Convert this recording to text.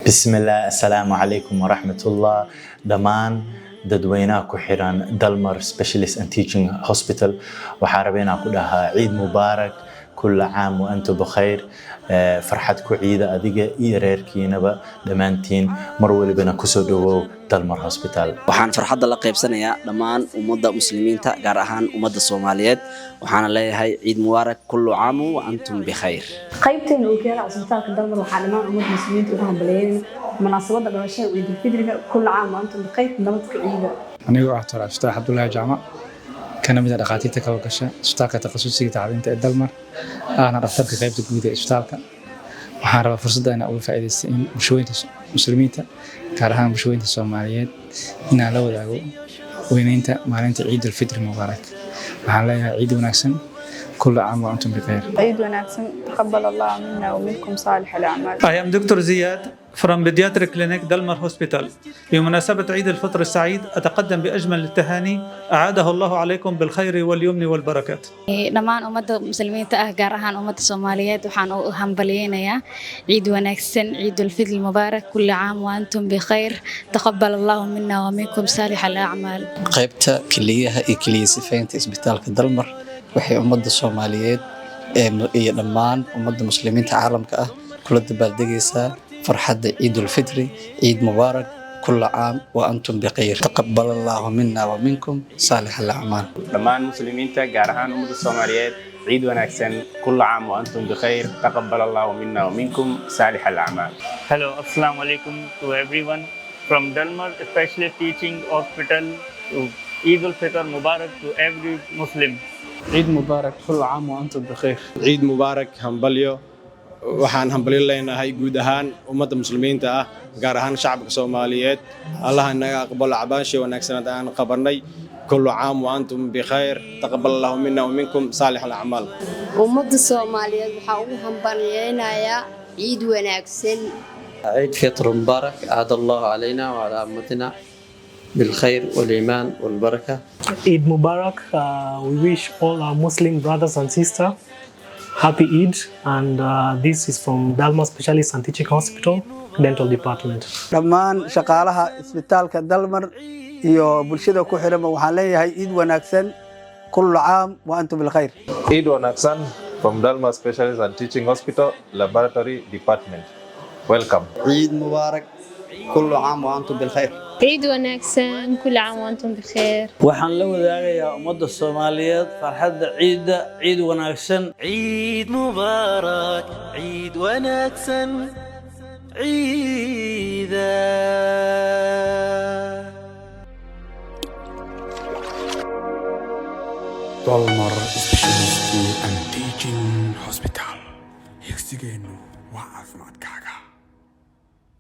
بسم الله السلام عليكم ورحمة الله دمان dadweynaha ku xiran Dalmar Specialist and Teaching Hospital waxaa rabeenaa ku dhahaa ciid mubaarak كل عام وأنتم بخير فرحت كعيدة أديجة إيريركينبا دمانتين مرولي بنا كسودو دالمر هوسبيتال waxaan farxad la qaybsanayaa dhamaan ummadda muslimiinta gaar ahaan ummadda Soomaaliyeed waxaan leeyahay ciid mubaarak kullu caam wa antum bikhayr qaybteen oo kala cusubtaanka dalmar waxaa dhamaan ummadda muslimiinta ugu hambalyeeyeen munaasabada dhalashada ciid fidriga kullu caam wa antum bikhayr nabadka ciida anigu ah Dr. Aftaax Abdullaahi Jaamac kana mid ah dhaqaatiirta ka howlgasha isbitaalka takhasusiga tacliinta ee Dalmar ana dhakhtarka qaybta guud ee isbitaalka waxaan rabaa fursadda inaan uga faa'iideysto in bulshooyinka muslimiinta gaar ahaan bulshooyinka Soomaaliyeed inaan la wadaago weynaynta maalinta Ciid al-Fitr Mubaarak waxaan leeyahay ciid wanaagsan كل عام وأنتم بخير. عيد وناكسن تقبل الله منا ومنكم صالح الأعمال. I am Dr. Ziyad from Pediatric Clinic Dalmar Hospital. بمناسبة عيد الفطر السعيد أتقدم بأجمل التهاني أعاده الله عليكم بالخير واليمن والبركات. dhamaan ummadda muslimiinta ah gaar ahaan ummadda Soomaaliyeed waxaan u hambalyeeynaa ciid wanaagsan ciid al-fitr mubaarak kulli caam wa antum bikhayr taqabbal Allah minna wa minkum salih al-a'mal. qaybta kaliyaha iyo kaliyeesifaynta isbitaalka Dalmar waxay ummadda Soomaaliyeed iyo dhamaan ummadda muslimiinta caalamka ah kula dabaaldegaysaa farxadda ciid al-fitr ciid mubaarak كل عام وأنتم بخير تقبل الله منا ومنكم صالح الأعمال dhamaan muslimiinta gaar ahaan ummadda Soomaaliyeed ciid wanaagsan كل عام وأنتم بخير تقبل الله منا ومنكم صالح الأعمال. Hello, assalamu alaikum to everyone from Dalmar Specialist Teaching Hospital. Eid al-Fitr Mubarak to every Muslim. عيد مبارك كل عام وأنتم بخير. عيد مبارك همبليو waxaan hambalyo leenahay guud ahaan ummadda muslimiinta ah gaar ahaan shacabka Soomaaliyeed Allah inaga aqbalo cabaashi wanaagsan aan qabanay كل عام وأنتم بخير تقبل الله منا ومنكم صالح الأعمال ummadda Soomaaliyeed waxa ugu hambalyeynaya ciid wanaagsan عيد فطر مبارك عاد الله علينا وعلى أمتنا بالخير والإيمان والبركة. Eid Mubarak. We wish all our Muslim brothers and sisters happy Eid, and this is from Dalmar Specialist and Teaching Hospital Dental Department. dhamaan shaqaalaha isbitaalka Dalmar iyo bulshada ku xiran waxaan leeyahay Eid wanaagsan kullu caam wa antum bil khayr. Eid wanaagsan from Dalmar Specialist and Teaching Hospital Laboratory Department. Welcome. عيد مبارك كل عام وأنتم بالخير. عيد وناكسن كل عام وأنتم بخير. waxaan la wadaagayaa ummadda Soomaaliyeed farxadda ciida ciid wanaagsan ciid mubaarak ciid wanaagsan ciida Dalmar Specialist and Teaching Hospital. Yegsigeenu waa caafimaadkaaga.